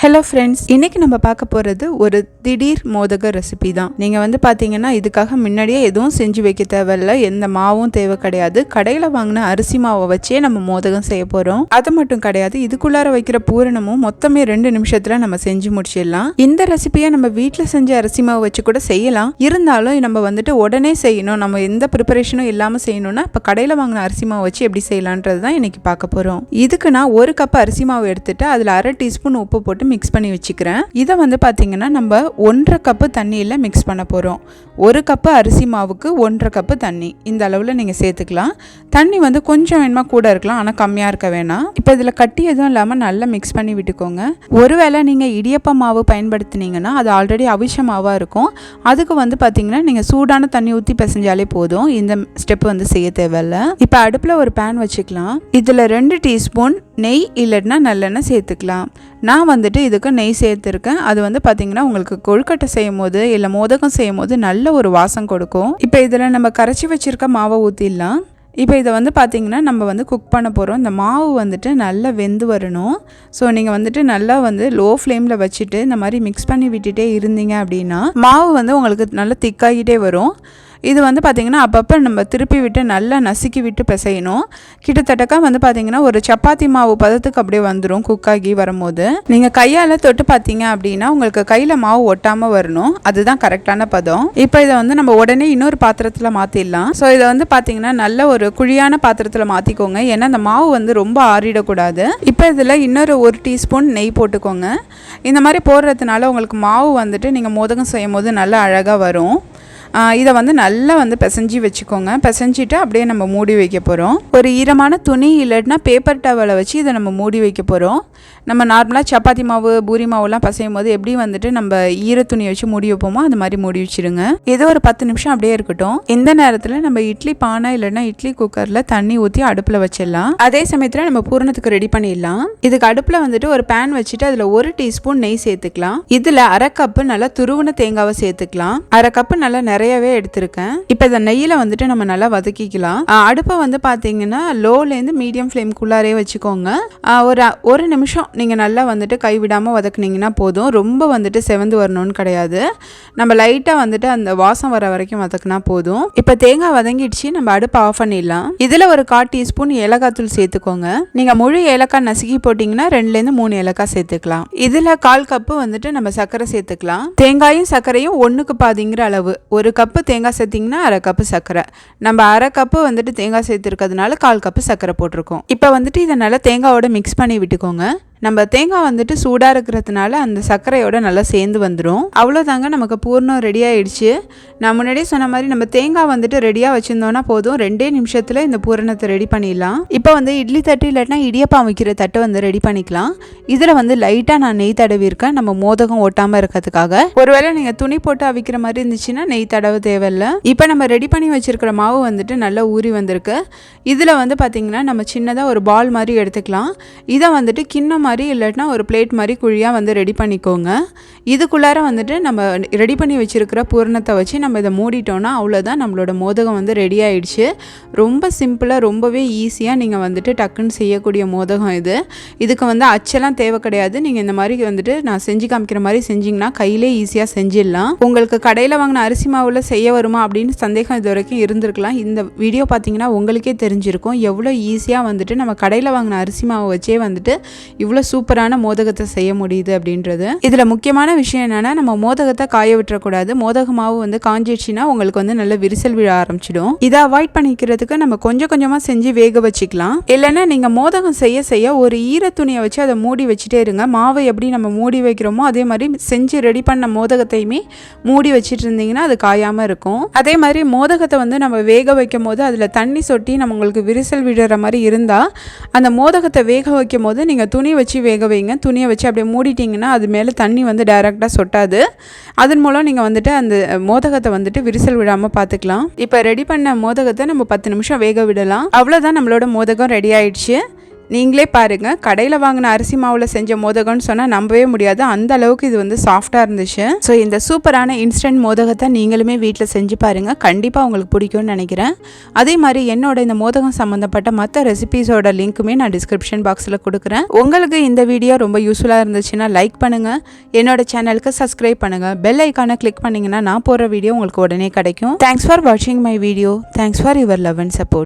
Hello friends, இன்னைக்கு நம்ம பார்க்க போகிறது ஒரு திடீர் மோதக ரெசிபி தான். நீங்கள் வந்து பார்த்தீங்கன்னா இதுக்காக முன்னாடியே எதுவும் செஞ்சு வைக்க தேவையில்ல, எந்த மாவும் தேவை கிடையாது. கடையில் வாங்கின அரிசி மாவை வச்சே நம்ம மோதகம் செய்ய போகிறோம். அது மட்டும் கிடையாது, இதுக்குள்ளார வைக்கிற பூரணமும் மொத்தமே 2 நிமிஷத்தில் நம்ம செஞ்சு முடிச்சிடலாம். இந்த ரெசிபியை நம்ம வீட்டில் செஞ்ச அரிசி மாவு வச்சு கூட செய்யலாம். இருந்தாலும் நம்ம வந்துட்டு உடனே செய்யணும், நம்ம எந்த ப்ரிப்பரேஷனும் இல்லாமல் செய்யணும்னா இப்போ கடையில் வாங்கின அரிசி மாவு வச்சு எப்படி செய்யலான்றது தான் இன்னைக்கு பார்க்க போகிறோம். இதுக்கு நான் 1 கப் அரிசி மாவு எடுத்துட்டு அதில் 1/2 டீஸ்பூன் உப்பு போட்டு மிக்ஸ் பண்ணி வச்சுக்கிறேன். இதை வந்து பார்த்தீங்கன்னா நம்ம 1/2 கப்பு தண்ணியில் மிக்ஸ் பண்ண போகிறோம். 1 கப்பு அரிசி மாவுக்கு 1/2 கப்பு தண்ணி, இந்த அளவில் நீங்கள் சேர்த்துக்கலாம். தண்ணி வந்து கொஞ்சம் வேணுமா கூட இருக்கலாம், ஆனால் கம்மியாக இருக்க வேணாம். இப்போ இதில் கட்டி எதுவும் இல்லாமல் நல்லா மிக்ஸ் பண்ணி விட்டுக்கோங்க. ஒருவேளை நீங்கள் இடியப்ப மாவு பயன்படுத்தினீங்கன்னா அது ஆல்ரெடி அவிச்ச மாவாக இருக்கும். அதுக்கு வந்து பார்த்தீங்கன்னா நீங்கள் சூடான தண்ணி ஊற்றி பிசைஞ்சாலே போதும், இந்த ஸ்டெப் வந்து செய்ய தேவையில்லை. இப்போ அடுப்பில் ஒரு பேன் வச்சுக்கலாம். இதில் 2 டீஸ்பூன் நெய் இல்லைன்னா நல்லெண்ணெய் சேர்த்துக்கலாம். நான் வந்துட்டு இதுக்கு நெய் சேர்த்துருக்கேன். அது வந்து பார்த்தீங்கன்னா உங்களுக்கு கொழுக்கட்டை செய்யும் போது இல்லை மோதகம் செய்யும் போது நல்ல ஒரு வாசம் கொடுக்கும். இப்போ இதில் நம்ம கரைச்சி வச்சுருக்க மாவை ஊற்றிடலாம். இப்போ இதை வந்து பார்த்திங்கன்னா நம்ம வந்து குக் பண்ண போகிறோம். இந்த மாவு வந்துட்டு நல்லா வெந்து வரணும். ஸோ நீங்கள் வந்துட்டு நல்லா வந்து லோ ஃப்ளேமில் வச்சுட்டு இந்த மாதிரி மிக்ஸ் பண்ணி விட்டுட்டே இருந்தீங்க அப்படின்னா மாவு வந்து உங்களுக்கு நல்லா திக்காகிட்டே வரும். இது வந்து பார்த்திங்கன்னா அப்பப்போ நம்ம திருப்பி விட்டு நல்லா நசுக்கி விட்டு பிசையணும். கிட்டத்தட்டக்கா வந்து பார்த்திங்கன்னா ஒரு சப்பாத்தி மாவு பதத்துக்கு அப்படியே வந்துடும் குக்காகி வரும்போது. நீங்கள் கையால் தொட்டு பார்த்தீங்க அப்படின்னா உங்களுக்கு கையில் மாவு ஒட்டாமல் வரணும், அதுதான் கரெக்டான பதம். இப்போ இதை வந்து நம்ம உடனே இன்னொரு பாத்திரத்தில் மாற்றிடலாம். ஸோ இதை வந்து பார்த்திங்கன்னா நல்ல ஒரு குழியான பாத்திரத்தில் மாற்றிக்கோங்க, ஏன்னா அந்த மாவு வந்து ரொம்ப ஆறிடக்கூடாது. இப்போ இதில் இன்னொரு 1 டீஸ்பூன் நெய் போட்டுக்கோங்க. இந்த மாதிரி போடுறதுனால உங்களுக்கு மாவு வந்துட்டு நீங்கள் மோதகம் செய்யும் போது நல்லா அழகாக வரும். இதை வந்து நல்லா வந்து பிசைஞ்சி வச்சுக்கோங்க. பிசைஞ்சிட்டு அப்படியே நம்ம மூடி வைக்க போகிறோம். ஒரு ஈரமான துணி இல்லைன்னா பேப்பர் டவலை வச்சு இதை நம்ம மூடி வைக்க போகிறோம். நம்ம நார்மலாக சப்பாத்தி மாவு பூரி மாவுலாம் பசையும் போது எப்படி வந்துட்டு நம்ம ஈர துணியை வச்சு மூடி வைப்போமோ அது மாதிரி மூடி வச்சுருங்க. ஏதோ ஒரு 10 நிமிஷம் அப்படியே இருக்கட்டும். இந்த நேரத்தில் நம்ம இட்லி பானை இல்லைன்னா இட்லி குக்கரில் தண்ணி ஊற்றி அடுப்பில் வச்சிடலாம். அதே சமயத்தில் நம்ம பூரணத்துக்கு ரெடி பண்ணிடலாம். இதுக்கு அடுப்பில் வந்துட்டு ஒரு பேன் வச்சுட்டு அதில் 1 டீஸ்பூன் நெய் சேர்த்துக்கலாம். இதில் 1/2 கப்பு நல்லா துருவின தேங்காவை சேர்த்துக்கலாம். 1/2 கப்பு நல்லா நிறையவே எடுத்திருக்கேன். இப்போ இந்த நெய்யில் வந்துட்டு நம்ம நல்லா வதக்கிக்கலாம். அடுப்பை வந்து பார்த்தீங்கன்னா லோலேருந்து மீடியம் ஃப்ளேம்குள்ளாரே வச்சுக்கோங்க. ஒரு நிமிஷம் நீங்கள் நல்லா வந்துட்டு கைவிடாமல் வதக்குனீங்கன்னா போதும். ரொம்ப வந்துட்டு செவந்து வரணும்னு கிடையாது, நம்ம லைட்டாக வந்துட்டு அந்த வாசம் வர வரைக்கும் வதக்குனா போதும். இப்போ தேங்காய் வதங்கிடுச்சு, நம்ம அடுப்பை ஆஃப் பண்ணிடலாம். இதில் ஒரு 1/4 டீஸ்பூன் ஏலக்காய் தூள் சேர்த்துக்கோங்க. நீங்கள் முழு ஏலக்காய் நசுக்கி போட்டிங்கன்னா 2லேருந்து 3 ஏலக்காய் சேர்த்துக்கலாம். இதில் 1/4 கப்பு வந்துட்டு நம்ம சர்க்கரை சேர்த்துக்கலாம். தேங்காயும் சர்க்கரையும் 1க்கு பாதிங்கிற அளவு. 1 கப்பு தேங்காய் சேர்த்திங்கன்னா 1/2 கப்பு சர்க்கரை. நம்ம 1/2 கப்பு வந்துட்டு தேங்காய் சேர்த்துருக்கிறதுனால 1/4 கப்பு சர்க்கரை போட்டிருக்கோம். இப்போ வந்துட்டு இதை நல்லா தேங்காயோட மிக்ஸ் பண்ணி விட்டுக்கோங்க. நம்ம தேங்காய் வந்துட்டு சூடாக இருக்கிறதுனால அந்த சர்க்கரையோட நல்லா சேர்ந்து வந்துடும். அவ்வளோதாங்க, நமக்கு பூர்ணம் ரெடி ஆகிடுச்சு. நான் முன்னாடியே சொன்ன மாதிரி நம்ம தேங்காய் வந்துட்டு ரெடியாக வச்சுருந்தோன்னா போதும், 2 நிமிஷத்தில் இந்த பூரணத்தை ரெடி பண்ணிடலாம். இப்போ வந்து இட்லி தட்டு இல்லைன்னா இடியப்பம் வைக்கிற தட்டு வந்து ரெடி பண்ணிக்கலாம். இதில் வந்து லைட்டாக நான் நெய் தடவி இருக்கேன், நம்ம மோதகம் ஒட்டாமல் இருக்கிறதுக்காக. ஒருவேளை நீங்கள் துணி போட்டு அவிக்கிற மாதிரி இருந்துச்சுன்னா நெய் தடவை தேவையில்லை. இப்போ நம்ம ரெடி பண்ணி வச்சுருக்கிற மாவு வந்துட்டு நல்லா ஊறி வந்திருக்கு. இதில் வந்து பார்த்திங்கன்னா நம்ம சின்னதாக ஒரு பால் மாதிரி எடுத்துக்கலாம். இதை வந்துட்டு கிண்ணம் மாதிரி இல்லைன்னா ஒரு பிளேட் மாதிரி குழியாக வந்து ரெடி பண்ணிக்கோங்க. இதுக்குள்ளார வந்துட்டு நம்ம ரெடி பண்ணி வச்சுருக்கிற பூரணத்தை வச்சு நம்ம இதை மூடிட்டோன்னா அவ்வளோதான், நம்மளோட மோதகம் வந்து ரெடி ஆகிடுச்சு. ரொம்ப சிம்பிளாக ரொம்பவே ஈஸியாக நீங்கள் வந்துட்டு டக்குன்னு செய்யக்கூடிய மோதகம் இது. இதுக்கு வந்து அச்செல்லாம் தேவை கிடையாது. நீங்கள் இந்த மாதிரி வந்துட்டு நான் செஞ்சு காமிக்கிற மாதிரி செஞ்சிங்கன்னா கையிலே ஈஸியாக செஞ்சிடலாம். உங்களுக்கு கடையில் வாங்கின அரிசி மாவில் செய்ய வருமா அப்படின்னு சந்தேகம் இது வரைக்கும் இருந்திருக்கலாம். இந்த வீடியோ பார்த்தீங்கன்னா உங்களுக்கே தெரிஞ்சிருக்கும் எவ்வளோ ஈஸியாக வந்துட்டு நம்ம கடையில் வாங்கின அரிசி மாவை வச்சே வந்துட்டு இவ்வளோ சூப்பரான மோதகத்தை செய்ய முடியுது அப்படின்றது. இதில் முக்கியமான விஷயம் என்னன்னா, நம்ம மோதகத்தை காய விட்டுறக்கூடாது. மோதக மாவு வந்து காஞ்சிடுச்சுன்னா உங்களுக்கு வந்து நல்ல விரிசல் விழ ஆரம்பிச்சிடும். இதை அவாய்ட் பண்ணிக்கிறதுக்கு நம்ம கொஞ்சம் கொஞ்சமாக செஞ்சு வேக வச்சுக்கலாம். இல்லைன்னா நீங்கள் மோதகம் செய்ய செய்ய ஒரு ஈர துணியை வச்சு அதை மூடி வச்சுட்டே இருங்க. மாவை எப்படி நம்ம மூடி வைக்கிறோமோ அதே மாதிரி செஞ்சு ரெடி பண்ண மோதகத்தையுமே மூடி வச்சுட்டு இருந்தீங்கன்னா அது காயாமல் இருக்கும். அதே மாதிரி மோதகத்தை வந்து நம்ம வேக வைக்கும் போது அதில் தண்ணி சொட்டி நம்ம உங்களுக்கு விரிசல் விடுற மாதிரி இருந்தால் அந்த மோதகத்தை வேக வைக்கும் போது நீங்கள் துணி வச்சு வேக வைங்க. துணியை வச்சு அப்படியே மூடிட்டிங்கன்னா அது மேலே தண்ணி வந்து டைரெக்டாக சொட்டாது. அதன் மூலம் நீங்கள் வந்துட்டு அந்த மோதகத்தை வந்துட்டு விரிசல் விடாமல் பார்த்துக்கலாம். இப்போ ரெடி பண்ண மோதகத்தை நம்ம 10 நிமிஷம் வேக விடலாம். அவ்வளோதான், நம்மளோட மோதகம் ரெடி ஆயிடுச்சு. நீங்களே பாருங்கள், கடையில் வாங்கின அரிசி மாவில் செஞ்ச மோதகம்னு சொன்னால் நம்பவே முடியாது, அந்த அளவுக்கு இது வந்து சாஃப்டாக இருந்துச்சு. ஸோ இந்த சூப்பரான இன்ஸ்டன்ட் மோதகத்தை நீங்களுமே வீட்டில் செஞ்சு பாருங்கள், கண்டிப்பாக உங்களுக்கு பிடிக்கும்னு நினைக்கிறேன். அதே மாதிரி என்னோட இந்த மோதகம் சம்மந்தப்பட்ட மற்ற ரெசிபீஸோட லிங்க்குமே நான் டிஸ்கிரிப்ஷன் பாக்ஸில் கொடுக்குறேன். உங்களுக்கு இந்த வீடியோ ரொம்ப யூஸ்ஃபுல்லாக இருந்துச்சுன்னா லைக் பண்ணுங்கள், என்னோட சேனலுக்கு சப்ஸ்கிரைப் பண்ணுங்கள், பெல் ஐக்கானை கிளிக் பண்ணிங்கன்னா நான் போடுற வீடியோ உங்களுக்கு உடனே கிடைக்கும். தேங்க்ஸ் ஃபார் வாட்சிங் my video. Thanks for your love and support.